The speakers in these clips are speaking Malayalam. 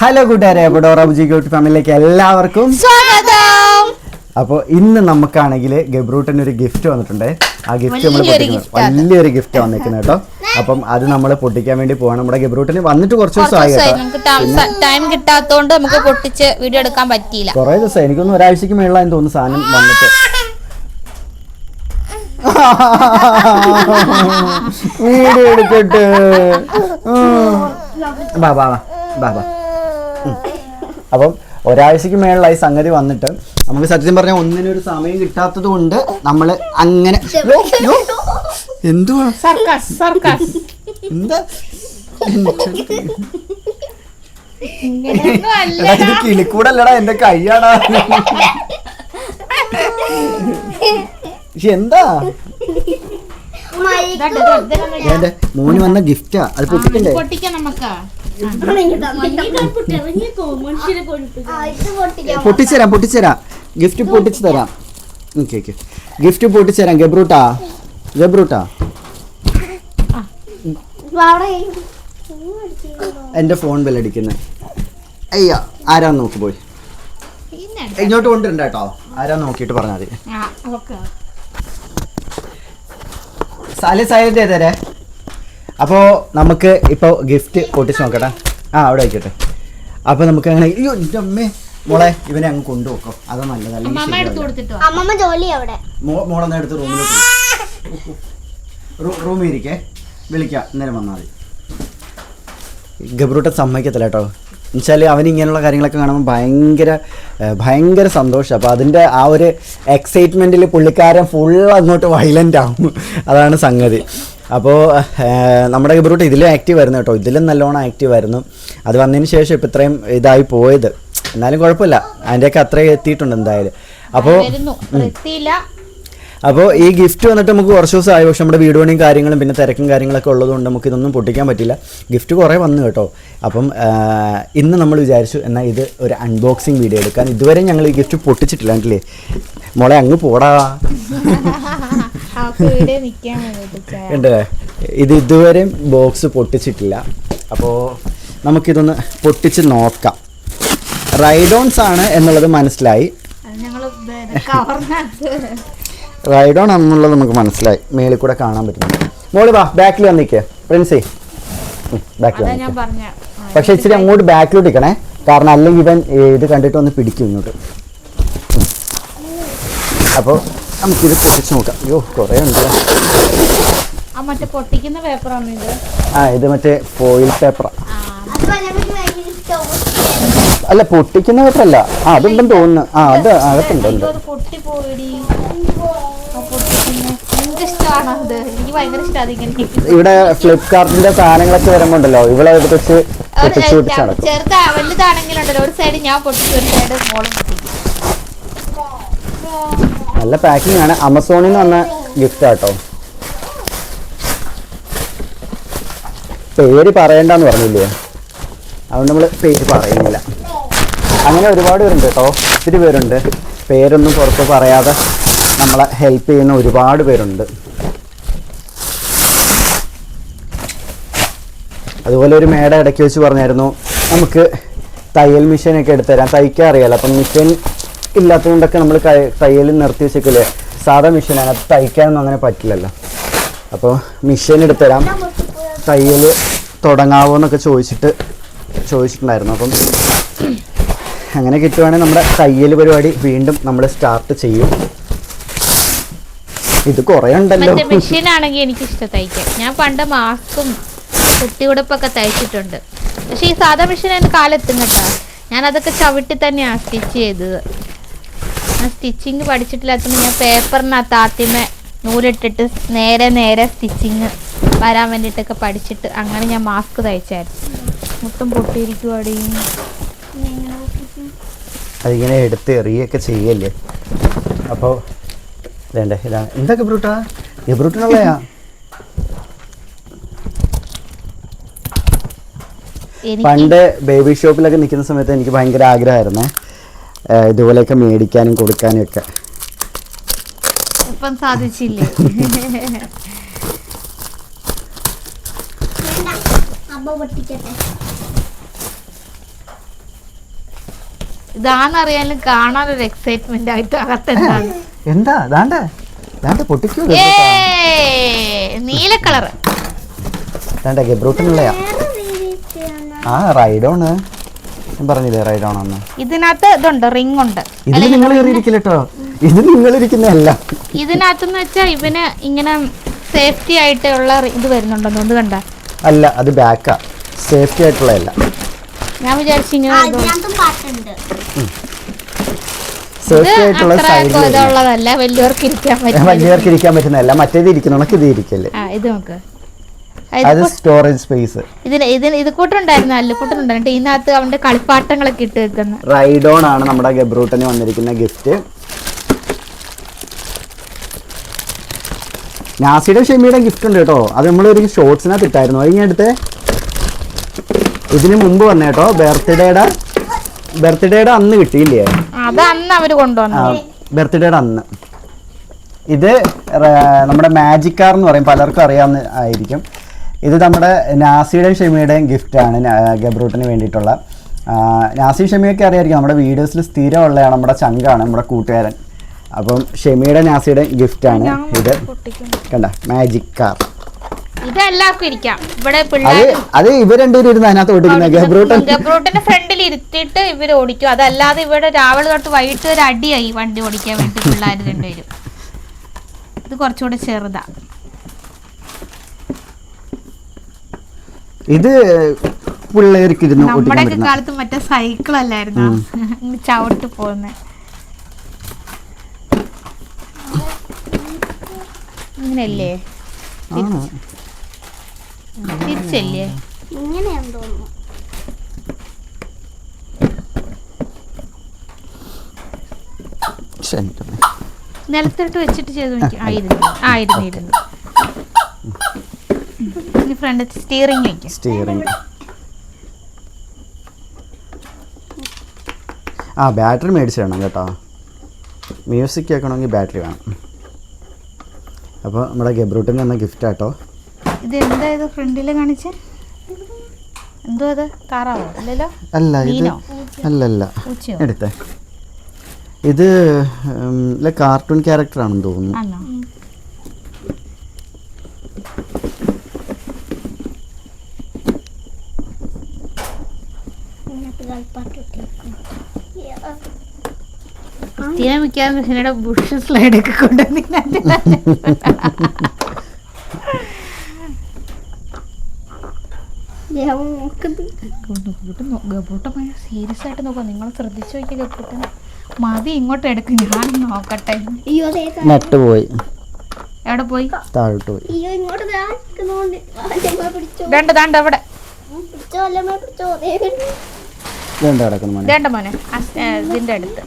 ഹലോ കൂട്ടുകാരെ, അപ്പോൾ ഡോറ ബുജി ക്യൂട്ട് ഫാമിലിയിലേക്ക് എല്ലാവർക്കും സ്വാഗതം. അപ്പോൾ ഇന്ന് നമുക്കാണെങ്കിൽ ഗബ്രൂട്ടന് ഒരു ഗിഫ്റ്റ് വന്നിട്ടുണ്ട്. ആ ഗിഫ്റ്റ് നമ്മൾ വലിയൊരു ഗിഫ്റ്റ് വന്നിരിക്കുന്നത് കേട്ടോ. അപ്പം അത് നമ്മൾ പൊട്ടിക്കാൻ വേണ്ടി പോകണം. നമ്മുടെ ഗബ്രൂട്ടന് വന്നിട്ട് കുറച്ച് ദിവസമായി ടൈം കിട്ടാത്തോണ്ട് നമുക്ക് പൊട്ടിച്ച് വീഡിയോ എടുക്കാൻ പറ്റിയില്ല. കുറേ ദിവസം എനിക്കൊന്നും ഒരാഴ്ചക്ക് മേളിലായെന്ന് തോന്നുന്നു സാധനം വന്നിട്ട്. വീഡിയോ എടുക്കട്ടെ. ബാ ബാ ബാ ബാ. അപ്പം ഒരാഴ്ചക്ക് മേളിലായി സംഗതി വന്നിട്ട് നമുക്ക് സത്യം പറഞ്ഞാൽ ഒന്നിനൊരു സമയം കിട്ടാത്തത് കൊണ്ട് നമ്മൾ അങ്ങനെ എന്തുവാ എന്താ ഇത് കിളിക്കൂടല്ലടാ, എന്റെ കൈയാടാ. എന്താ എന്റെ മോന് വന്ന ഗിഫ്റ്റാ, അത് പൊട്ടിക്കണ്ടേ? പൊട്ടിച്ചരാം ഗിഫ്റ്റ് പൊട്ടിച്ചു തരാം. ഗിഫ്റ്റ് പൊട്ടിച്ചരാം. ഗബ്രൂട്ടാ എന്റെ ഫോൺ ബെല്ലടിക്കുന്നത്. അയ്യ, ആരാന്ന് നോക്കി പോയി ഇങ്ങോട്ട് കൊണ്ടുവരണ്ട കേട്ടോ. ആരാന്ന് നോക്കിയിട്ട് പറഞ്ഞാൽ മതി. സൈലന്റ് ചെയ്തേരെ. അപ്പോൾ നമുക്ക് ഇപ്പോൾ ഗിഫ്റ്റ് പൊട്ടിച്ച് നോക്കട്ടെ. അവിടെ ആയിക്കോട്ടെ. അപ്പോൾ നമുക്ക് അങ്ങനെ അയ്യോ എൻ്റെ അമ്മേ മോളെ ഇവനെ അങ്ങ് കൊണ്ടുപോക്കോ, അതാ നല്ലത്. മോളെന്നാ എടുത്ത് റൂമിൽ ഇരിക്കേ, വിളിക്കാം, ഇന്നേരം വന്നാൽ മതി. ഗബ്രൂട്ടൻ സമ്മതിക്കത്തില്ല കേട്ടോ. എന്നുവെച്ചാൽ അവനിങ്ങനെയുള്ള കാര്യങ്ങളൊക്കെ കാണുമ്പോൾ ഭയങ്കര സന്തോഷം. അപ്പോൾ അതിൻ്റെ ആ ഒരു എക്സൈറ്റ്മെൻറ്റിൽ പുള്ളിക്കാരൻ ഫുൾ അങ്ങോട്ട് വയലൻ്റ് ആവും. അതാണ് സംഗതി. അപ്പോൾ നമ്മുടെ ഗബ്രൂട്ട് ഇതിലും ആക്റ്റീവ് ആയിരുന്നു കേട്ടോ. ഇതിലും നല്ലോണം ആക്റ്റീവ് ആയിരുന്നു. അത് വന്നതിന് ശേഷം ഇപ്പോൾ ഇത്രയും ഇതായി പോയത്. എന്നാലും കുഴപ്പമില്ല, അതിൻ്റെയൊക്കെ അത്രയും എത്തിയിട്ടുണ്ട് എന്തായാലും. അപ്പോൾ ഈ ഗിഫ്റ്റ് വന്നിട്ട് നമുക്ക് കുറച്ച് ദിവസമായി. പക്ഷെ നമ്മുടെ വീഡിയോ പണിയും കാര്യങ്ങളും പിന്നെ തിരക്കും കാര്യങ്ങളൊക്കെ ഉള്ളതുകൊണ്ട് നമുക്ക് ഇതൊന്നും പൊട്ടിക്കാൻ പറ്റില്ല. ഗിഫ്റ്റ് കുറേ വന്നു കേട്ടോ. അപ്പം ഇന്ന് നമ്മൾ വിചാരിച്ചു എന്നാൽ ഇത് ഒരു അൺബോക്സിങ് വീഡിയോ എടുക്കാൻ. ഇതുവരെ ഞങ്ങൾ ഈ ഗിഫ്റ്റ് പൊട്ടിച്ചിട്ടില്ല എങ്കിലേ മോളെ അങ്ങ് പോടാ ഉണ്ട്. ഇത് ഇതുവരെ ബോക്സ് പൊട്ടിച്ചിട്ടില്ല. അപ്പോൾ നമുക്കിതൊന്ന് പൊട്ടിച്ച് നോക്കാം. റൈഡോൺസ് ആണ് എന്നുള്ളത് മനസ്സിലായി. റൈഡോൺ ആണെന്നുള്ളത് നമുക്ക് മനസ്സിലായി. മേളിൽ കൂടെ കാണാൻ പറ്റുന്നു. മോള് വാ, ബാക്കിൽ വന്നിക്കേ പ്രിൻസി, ബാക്കിൽ വന്നിക്കേ. പക്ഷെ ഇച്ചിരി അങ്ങോട്ട് ബാക്കിലോട്ട് ഇരിക്കണേ, കാരണം അല്ലെങ്കിൽ ഇവൻ ഇത് കണ്ടിട്ട് ഒന്ന് പിടിക്കും ഇങ്ങോട്ട്. അപ്പോൾ നമുക്കിത് പൊട്ടിച്ച് നോക്കാം. അയ്യോ കുറേ ഉണ്ട്. ഇത് മറ്റേ ഫോയിൽ പേപ്പറാണ്. അല്ല, പൊട്ടിക്കുന്ന പേപ്പറല്ല. അതുണ്ടെന്ന് തോന്നുന്നു. അത് അകത്തുണ്ട്. ഇവിടെ ഫ്ലിപ്കാർട്ടിന്റെ സാധനങ്ങളൊക്കെ വരുമ്പോണ്ടല്ലോ ഇവിടെ എടുത്ത് പൊട്ടിച്ച് നടക്കും. നല്ല പാക്കിംഗ് ആണ്. ആമസോണിൽ നിന്ന് വന്ന ഗിഫ്റ്റ് ആട്ടോ. പേര് പറയണ്ടെന്ന് പറഞ്ഞില്ലേ, അതുകൊണ്ട് നമ്മൾ പേര് പറയുന്നില്ല. അങ്ങനെ ഒരുപാട് പേരുണ്ട് കേട്ടോ, ഒത്തിരി പേരുണ്ട്. പേരൊന്നും പുറത്ത് പറയാതെ നമ്മളെ ഹെൽപ്പ് ചെയ്യുന്ന ഒരുപാട് പേരുണ്ട്. അതുപോലെ ഒരു മേഡം ഇടയ്ക്ക് വെച്ച് പറഞ്ഞായിരുന്നു നമുക്ക് തയ്യൽ മെഷീനൊക്കെ എടുത്തുതരാം. തയ്ക്കാൻ അറിയാലോ. അപ്പം മെഷീൻ ഇല്ലാത്തതുകൊണ്ടൊക്കെ നമ്മൾ തയ്യൽ നിർത്തി വെച്ചേക്കില്ലേ, സാധാ മെഷീനാണ്. അത് തയ്ക്കാനൊന്നും അങ്ങനെ പറ്റില്ലല്ലോ. അപ്പോൾ മെഷീൻ എടുത്തുതരാം, തയ്യൽ തുടങ്ങാവോ എന്നൊക്കെ ചോദിച്ചിട്ടുണ്ടായിരുന്നു. അപ്പം അങ്ങനെ കിട്ടുവാണെങ്കിൽ നമ്മുടെ തയ്യൽ പരിപാടി വീണ്ടും നമ്മൾ സ്റ്റാർട്ട് ചെയ്യും. ഇത് കുറേ ഉണ്ടല്ലോ. മെഷീനാണെങ്കിൽ എനിക്ക് ഇഷ്ടം തയ്ക്കാൻ. ഞാൻ പണ്ട് മാസ്കും കുട്ടിയുടുപ്പൊക്കെ തയ്ച്ചിട്ടുണ്ട്. പക്ഷെ ഈ സാധാ മെഷീൻ എൻ്റെ കാലെത്തും കേട്ടോ. ഞാൻ അതൊക്കെ ചവിട്ടി തന്നെയാണ് സ്റ്റിച്ച് ചെയ്തത്. ഞാൻ സ്റ്റിച്ചിങ് പഠിച്ചിട്ടില്ലാത്തതുകൊണ്ട് ഞാൻ പേപ്പറിനകത്ത് ആദ്യമേ നൂലിട്ടിട്ട് നേരെ സ്റ്റിച്ചിങ് വരാൻ വേണ്ടിയിട്ടൊക്കെ പഠിച്ചിട്ട് അങ്ങനെ ഞാൻ മാസ്ക് തയ്ച്ചായിരുന്നു. മൊത്തം പൊട്ടിയിരിക്കുവാടി. അതിങ്ങനെ എടുത്ത് എറിയൊക്കെ ചെയ്യല്ലേ. അപ്പോൾ വേണ്ടേ ഇതാണ്. എന്താ ഗബ്രൂട്ടിനുള്ളയാ? പണ്ട് ബേബി ഷോപ്പിലൊക്കെ നിൽക്കുന്ന സമയത്ത് എനിക്ക് ഭയങ്കര ആഗ്രഹമായിരുന്നേ ഇതുപോലെയൊക്കെ മേടിക്കാനും കൊടുക്കാനും ഒക്കെ. ഇപ്പം സാധിച്ചില്ലേ? അമ്മ പൊട്ടിക്കട്ടെ. ഇതാന്നറിയാനും കാണാനൊരു എക്സൈറ്റ്മെന്റ് ആയിട്ട് അകത്തെന്താണ് എന്താ ദാണ്ട പൊട്ടിക്കോ നീല കളറ് ദാണ്ട ഗബ്രൂട്ടനുള്ളയാ. ആ റൈഡോണ് ഞാൻ പറഞ്ഞില്ലേ റൈഡോണെന്ന്. ഇതിനകത്ത് ഇതുണ്ട്, റിംഗ് ഉണ്ട്. ഇതിൽ നിങ്ങൾ കയറിയിരിക്കില്ലട്ടോ, ഇത് നിങ്ങൾ ഇരിക്കുന്നതല്ല. ഇതിനകത്തെന്ന് വെച്ചാൽ ഇവന് ഇങ്ങനെ സേഫ്റ്റി ആയിട്ടുള്ള ഇത് വരുന്നുണ്ടെന്ന് ഒന്ന് കണ്ട. അല്ല അത് ബാക്കാ, സേഫ്റ്റി ആയിട്ടുള്ളതല്ല. ഞാൻ വിചാരിച്ചു ഇങ്ങനെ സേഫ്റ്റി ആയിട്ടുള്ള ഇതുള്ളതല്ല, വലിയവർക്ക് ഇരിക്കാൻ പറ്റുന്നതല്ല. മറ്റേത് ഇരിക്കണക്ക് ഇത് ഇരിക്കല്ലേ. ഇത് നോക്ക്, അത് സ്റ്റോറേജ് സ്പേസ്. ഇത് കൂട്ടുണ്ടായിരുന്നു, അല്ലുകൂട്ടുണ്ടായിരുന്നു. ഇതിനകത്ത് അവന്റെ കളിപ്പാട്ടങ്ങളൊക്കെ ഇട്ട് വെക്കുന്ന റൈഡോൺ ആണ് നമ്മുടെ ഗബ്രൂട്ടന് വന്നിരിക്കുന്ന ഗിഫ്റ്റ്. നാസിയുടെ ഷെമിയുടെ ഗിഫ്റ്റ് ഉണ്ട് കേട്ടോ, അത് നമ്മളൊരു ഷോർട്സിനകത്ത് ഇട്ടായിരുന്നു. അത് ഞാൻ എടുത്തേ, ഇതിന് മുമ്പ് വന്ന കേട്ടോ, ബർത്ത്ഡേയുടെ അന്ന് കിട്ടിയില്ലേ, അത് അന്ന് അവര് കൊണ്ടുവന്നു, ബർത്ത്ഡേയുടെ അന്ന്. ഇത് നമ്മുടെ മാജിക് കാർ എന്ന് പറയും, പലർക്കും അറിയാവുന്ന ആയിരിക്കും. ഇത് നമ്മുടെ നാസിയുടെയും ഷെമിയുടെയും ഗിഫ്റ്റാണ് ഗബ്രൂട്ടിന് വേണ്ടിയിട്ടുള്ള. നാസി ഷെമിയൊക്കെ അറിയായിരിക്കും, നമ്മുടെ വീഡിയോസിൽ സ്ഥിരമുള്ളതാണ്, നമ്മുടെ ചങ്കാണ്, നമ്മുടെ കൂട്ടുകാരൻ. അപ്പം ഷെമിയുടെ നാസിയുടെ ഗിഫ്റ്റാണ് ഇത്. കണ്ട മാജിക് കാർ, ഇതെല്ലാവർക്കും ഇരിക്കാം. ഇവിടെ അത് ഇവർ രണ്ടുപേരും ഇരുന്ന് അതിനകത്ത് ഓടിക്കുന്ന ഗബ്രൂട്ടിന്റെ ഫ്രണ്ടിൽ ഇരുത്തിയിട്ട് ഇവർ ഓടിക്കും. അതല്ലാതെ ഇവിടെ രാവിലെ തൊട്ട് വൈകിട്ട് ഒരു അടിയായി വണ്ടി ഓടിക്കാൻ വേണ്ടി പിള്ളേർ രണ്ടുപേരും. ഇത് കുറച്ചുകൂടെ ചെറുതാ. ഇത് പിള്ളേർക്ക് നമ്മുടെ കാലത്ത് മറ്റേ സൈക്കിൾ അല്ലായിരുന്നു ചവിട്ടി പോകുന്ന. അങ്ങനെയല്ലേ തിരിച്ചല്ലേ? നിലത്തിട്ട് വെച്ചിട്ട് ചെയ്തു ആയിരുന്നു. ഫ്രണ്ട് സ്റ്റിയറിംഗ് ബാറ്ററി മേടിച്ച് വേണം കേട്ടോ, മ്യൂസിക് കേൾക്കണമെങ്കിൽ ബാറ്ററി വേണം. അപ്പോൾ നമ്മുടെ ഗബ്രൂട്ടിന് തന്ന ഗിഫ്റ്റ് ആട്ടോ. ഇത് എന്താ ഇത് ഫ്രണ്ടിൽ കാണിച്ചേ? എന്തോ അത് താറാവോ? അല്ലല്ലോ, അല്ല ഇത് അല്ലല്ല എടുത്തേ. ഇത് കാർട്ടൂൺ ക്യാരക്ടർ ആണെന്ന് തോന്നുന്നു. സ്ഥിരം മിക്കാറും കൃഷ്ണയുടെ ബുഷ് സ്ലൈഡ് ഒക്കെ കൊണ്ടുവന്നിട്ട് ഗബ്രൂട്ടൻ സീരിയസ് ആയിട്ട് നോക്കാം. നിങ്ങൾ ശ്രദ്ധിച്ചു നോക്കിയ ഗബ്രൂട്ടൻ മതി ഇങ്ങോട്ട് എടുക്കും, ഞാൻ നോക്കട്ടെ. നെറ്റ് പോയി, എവിടെ പോയി? താഴോട്ട് പോയി. ദാണ്ട് അവിടെ വേണ്ട മോനെ, ഇതിന്റെ അടുത്ത്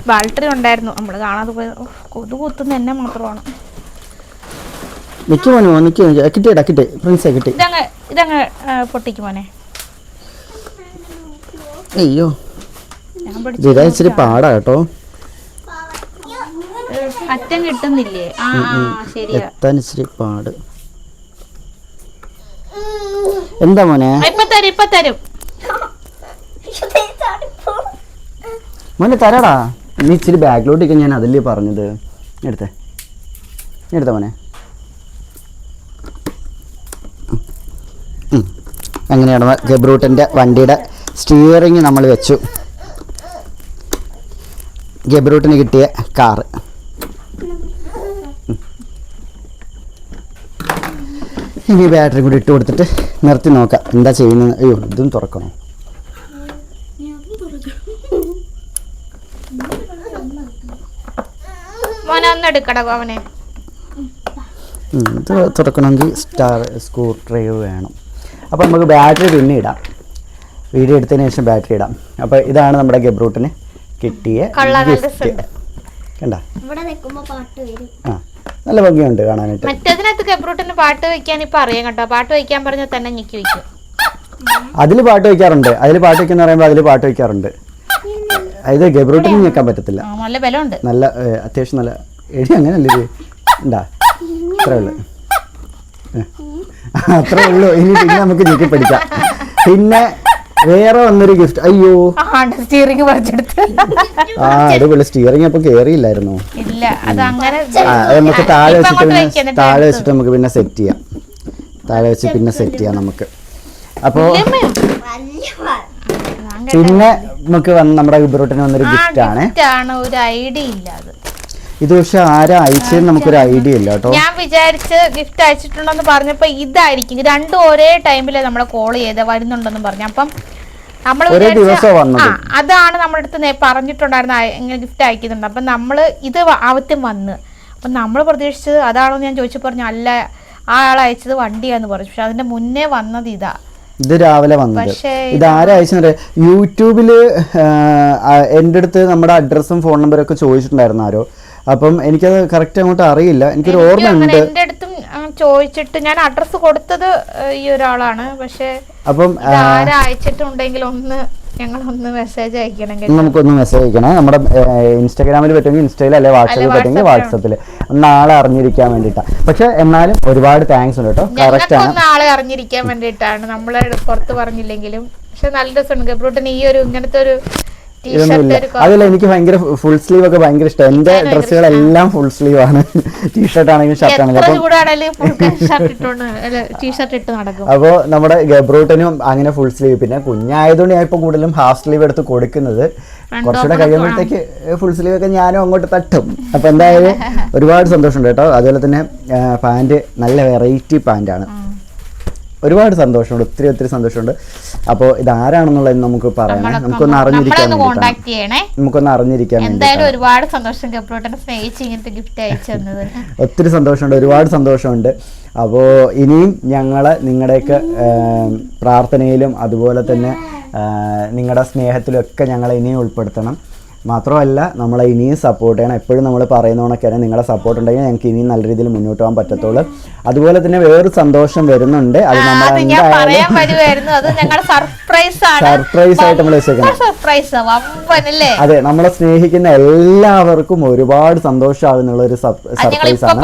ബാറ്ററി ഉണ്ടായിരുന്നു, നമ്മള് കാണാതെ പോയത്. കൊതു കുത്തുന്ന എന്നെ മാത്രമാണ്. ഇതങ്ങ് പൊട്ടിക്ക് മോനെ. അയ്യോ ഇച്ചിരി പാടാ കേട്ടോ, അറ്റം കിട്ടുന്നില്ലേ? ശരിയാ, ഇച്ചിരി പാട്. എന്താ മോനെ? ഇപ്പൊ തരും മോനെ, തരാടാ. നീ ഇച്ചിരി ബാക്കിലോട്ടേക്ക്, ഞാൻ അതല്ലേ പറഞ്ഞത്. എടുത്തേ മോനെ. അങ്ങനെയാണ് ഗബ്രൂട്ടൻ്റെ വണ്ടിയുടെ സ്റ്റിയറിങ് നമ്മൾ വെച്ചു. ഗബ്രൂട്ടിന് കിട്ടിയ കാറ്. ഇനി ബാറ്ററി കൂടി ഇട്ട് കൊടുത്തിട്ട് നിർത്തി നോക്കാം എന്താ ചെയ്യുന്നത്. അയ്യോ ഇതും തുറക്കണോ? ഇത് തുറക്കണമെങ്കിൽ സ്ക്രൂ ഡ്രൈവ് വേണം. അപ്പോൾ നമുക്ക് ബാറ്ററി പിന്നെ ഇടാം, വീഡിയോ എടുത്തതിന് ശേഷം ബാറ്ററി ഇടാം. അപ്പോൾ ഇതാണ് നമ്മുടെ ഗബ്രൂട്ടിന് കിട്ടിയ ഗിഫ്റ്റ്. കണ്ട, നല്ല ഭംഗിയുണ്ട് കാണാനായിട്ട്. മറ്റേതിനകത്ത് ഗബ്രൂട്ടിന് പാട്ട് വെക്കാൻ ഇപ്പൊ അറിയാം കേട്ടോ, പാട്ട് വെക്കാൻ പറഞ്ഞാൽ തന്നെ ഞെക്കി വെക്കും. അതിൽ പാട്ട് വെക്കാറുണ്ട്, അതിൽ പാട്ട് വെക്കുന്ന പറയുമ്പോൾ അതിൽ പാട്ട് വെക്കാറുണ്ട്. ഇത് ഗബ്രൂട്ടിന് ഞെക്കാൻ പറ്റത്തില്ല, നല്ല ബലമുണ്ട്, നല്ല അത്യാവശ്യം നല്ല എഴുതി. അങ്ങനല്ലേ ഇത് ഉണ്ടാ, അത്രേ ഉള്ളൂ. ഇനി പിന്നെ നമുക്ക് ഞെക്കി പഠിക്കാം. പിന്നെ വേറെ വന്നൊരു ഗിഫ്റ്റ്. അയ്യോ സ്റ്റിയറിംഗ് പറിച്ചെടുത്ത്. അടിപൊളി. സ്റ്റിയറിംഗ് അപ്പൊ കേറിയില്ലായിരുന്നു. ഇല്ല അത് അങ്ങനെ നമുക്ക് താഴെ വെച്ചിട്ട് നമുക്ക് പിന്നെ സെറ്റ് ചെയ്യാം. താഴെ വെച്ച് പിന്നെ സെറ്റ് ചെയ്യാം നമുക്ക്. അപ്പോ പിന്നെ നമുക്ക് നമ്മുടെ ഗബ്രൂട്ടന് വന്നൊരു ഗിഫ്റ്റ് ആണ്. ഒരു ഐഡിയ ഇല്ല അത്. ഇത് പക്ഷെ ആരാ അയച്ചതെന്ന് നമുക്കൊരു ഐഡിയ ഇല്ല കേട്ടോ. ഞാൻ വിചാരിച്ച് ഗിഫ്റ്റ് അയച്ചിട്ടുണ്ടെന്ന് പറഞ്ഞപ്പോ ഇതായിരിക്കും. രണ്ടും ഒരേ ടൈമില് നമ്മളെ കോൾ ചെയ്ത് വരുന്നുണ്ടെന്ന് പറഞ്ഞു. അപ്പം നമ്മൾ അതാണ് നമ്മുടെ അടുത്ത് പറഞ്ഞിട്ടുണ്ടായിരുന്ന ഇങ്ങനെ ഗിഫ്റ്റ് അയക്കുന്നുണ്ട്. അപ്പം നമ്മള് ഇത് ആദ്യം വന്ന് അപ്പം നമ്മൾ പ്രതീക്ഷിച്ചത് അതാണോ ഞാൻ ചോദിച്ചു പറഞ്ഞു. അല്ല, ആ ആൾ അയച്ചത് വണ്ടിയാന്ന് പറഞ്ഞു. പക്ഷെ അതിന്റെ മുന്നേ വന്നത് ഇതാ. ഇത് രാവിലെ വന്നത്. ഇത് ആരാ അയച്ചത്? യൂട്യൂബില് എൻ്റെ അടുത്ത് നമ്മുടെ അഡ്രസ്സും ഫോൺ നമ്പറും ഒക്കെ ചോദിച്ചിട്ടുണ്ടായിരുന്നു ആരോ. അപ്പം എനിക്കത് കറക്റ്റ് അങ്ങോട്ട് അറിയില്ല. എനിക്കൊരു ഓർമ്മ ഉണ്ട്. എൻ്റെ അടുത്തും ചോദിച്ചിട്ട് ഞാൻ അഡ്രസ്സ് കൊടുത്തത് ഈ ഒരാളാണ്. പക്ഷെ അപ്പം ആരാ അയച്ചിട്ടുണ്ടെങ്കിൽ ഞങ്ങളൊന്ന് മെസ്സേജ് അയക്കണമെങ്കിൽ നമുക്കൊന്ന് മെസ്സേജ് അയക്കണം. നമ്മുടെ ഇൻസ്റ്റാഗ്രാമിൽ പറ്റുമെങ്കിൽ ഇൻസ്റ്റയിൽ, അല്ലെ വാട്സാപ്പിൽ പറ്റുമെങ്കിൽ വാട്സാപ്പിൽ നാളെ അറിഞ്ഞിരിക്കാൻ വേണ്ടിയിട്ടാണ്. പക്ഷെ എന്നാലും ഒരുപാട് താങ്ക്സ് ഉണ്ട് കേട്ടോ. കറക്റ്റ് ആണ്, നാളെ അറിഞ്ഞിരിക്കാൻ വേണ്ടിയിട്ടാണ്. നമ്മളെ പുറത്ത് പറഞ്ഞില്ലെങ്കിലും. പക്ഷെ നല്ല രസമുണ്ട് ഗബ്രൂട്ടൻ ഈ ഒരു ഇങ്ങനത്തെ ഒരു ഇതൊന്നുമില്ല. അതല്ല, എനിക്ക് ഭയങ്കര ഫുൾ സ്ലീവ് ഒക്കെ ഭയങ്കര ഇഷ്ടം. എന്റെ ഡ്രസ്സുകളെല്ലാം ഫുൾ സ്ലീവ് ആണ്. ടീഷർട്ട് ആണെങ്കിലും ഷർട്ട് ആണെങ്കിലും. അപ്പോ നമ്മുടെ ഗബ്രൂട്ടനും അങ്ങനെ ഫുൾ സ്ലീവ്. പിന്നെ കുഞ്ഞായതുകൊണ്ട് ഞാൻ ഇപ്പൊ കൂടുതലും ഹാഫ് സ്ലീവ് എടുത്ത് കൊടുക്കുന്നത്. കുറച്ചുകൂടെ കഴിയുമ്പോഴത്തേക്ക് ഫുൾ സ്ലീവ് ഒക്കെ ഞാനും അങ്ങോട്ട് തട്ടും. അപ്പൊ എന്തായാലും ഒരുപാട് സന്തോഷമുണ്ട് കേട്ടോ. അതുപോലെ തന്നെ പാന്റ് നല്ല വെറൈറ്റി പാന്റാണ്. ഒരുപാട് സന്തോഷമുണ്ട്, ഒത്തിരി സന്തോഷമുണ്ട്. അപ്പോൾ ഇതാരാണെന്നുള്ളത് നമുക്ക് പറയണം. നമുക്കൊന്ന് അറിഞ്ഞിരിക്കാൻ ഒരുപാട് സന്തോഷം ഗബ്രൂട്ടനെ സ്നേഹിച്ച് ഇങ്ങനത്തെ ഗിഫ്റ്റ് അയച്ചു തന്നത്. ഒത്തിരി സന്തോഷമുണ്ട്, ഒരുപാട് സന്തോഷമുണ്ട്. അപ്പോൾ ഇനിയും നിങ്ങളുടെയൊക്കെ പ്രാർത്ഥനയിലും അതുപോലെ തന്നെ നിങ്ങളുടെ സ്നേഹത്തിലും ഒക്കെ ഞങ്ങളെ ഇനിയും ഉൾപ്പെടുത്തണം. മാത്രമല്ല നമ്മളെ ഇനിയും സപ്പോർട്ട് ചെയ്യണം. എപ്പോഴും നമ്മൾ പറയുന്ന കണക്കാണ് നിങ്ങളുടെ സപ്പോർട്ട് ഉണ്ടെങ്കിൽ ഞങ്ങൾക്ക് ഇനിയും നല്ല രീതിയിൽ മുന്നോട്ട് പോകാൻ പറ്റത്തുള്ളൂ. അതുപോലെ തന്നെ വേറൊരു സന്തോഷം വരുന്നുണ്ട്. അത് നമ്മൾ സർപ്രൈസ് ആയിട്ട് നമ്മൾ വെച്ചേക്കണം. അതെ, നമ്മളെ സ്നേഹിക്കുന്ന എല്ലാവർക്കും ഒരുപാട് സന്തോഷമാകുന്നുള്ള ഒരു സർപ്രൈസ് ആണ്.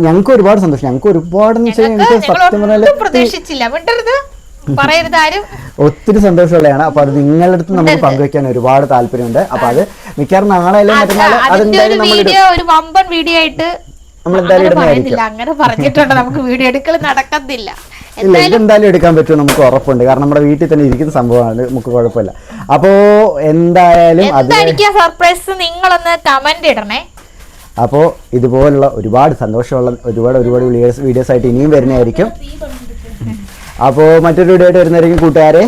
ഞങ്ങൾക്ക് ഒരുപാട് സന്തോഷം. ഞങ്ങൾക്ക് ഒരുപാട് സത്യം പറഞ്ഞാൽ ഒത്തിരി സന്തോഷമുള്ളതാണ്. അപ്പൊ അത് നിങ്ങളുടെ അടുത്ത് നമുക്ക് പങ്കുവെക്കാൻ ഒരുപാട് താല്പര്യമുണ്ട്. അപ്പൊ അത് മിക്കവാറും നാളെ അല്ലെങ്കിൽ മറ്റന്നാൾ അതെന്തായാലും അങ്ങനെ പറഞ്ഞിട്ടുണ്ട്. നമുക്ക് വീഡിയോ എടുക്കൽ നടക്കത്തില്ല. ഇല്ല, ഇതെന്തായാലും എടുക്കാൻ പറ്റും, നമുക്ക് ഉറപ്പുണ്ട്. കാരണം നമ്മുടെ വീട്ടിൽ തന്നെ ഇരിക്കുന്ന സംഭവമാണ്, നമുക്ക് കുഴപ്പമില്ല. അപ്പോ എന്തായാലും സർപ്രൈസ് നിങ്ങളൊന്ന് കമന്റ് ഇടണേ. അപ്പോൾ ഇതുപോലുള്ള ഒരുപാട് സന്തോഷമുള്ള ഒരുപാട് വീഡിയോസ് ആയിട്ട് ഇനിയും വരുന്നതായിരിക്കും. അപ്പോൾ മറ്റൊരു വീഡിയോ ആയിട്ട് വരുന്നതായിരിക്കും കൂട്ടുകാരെ.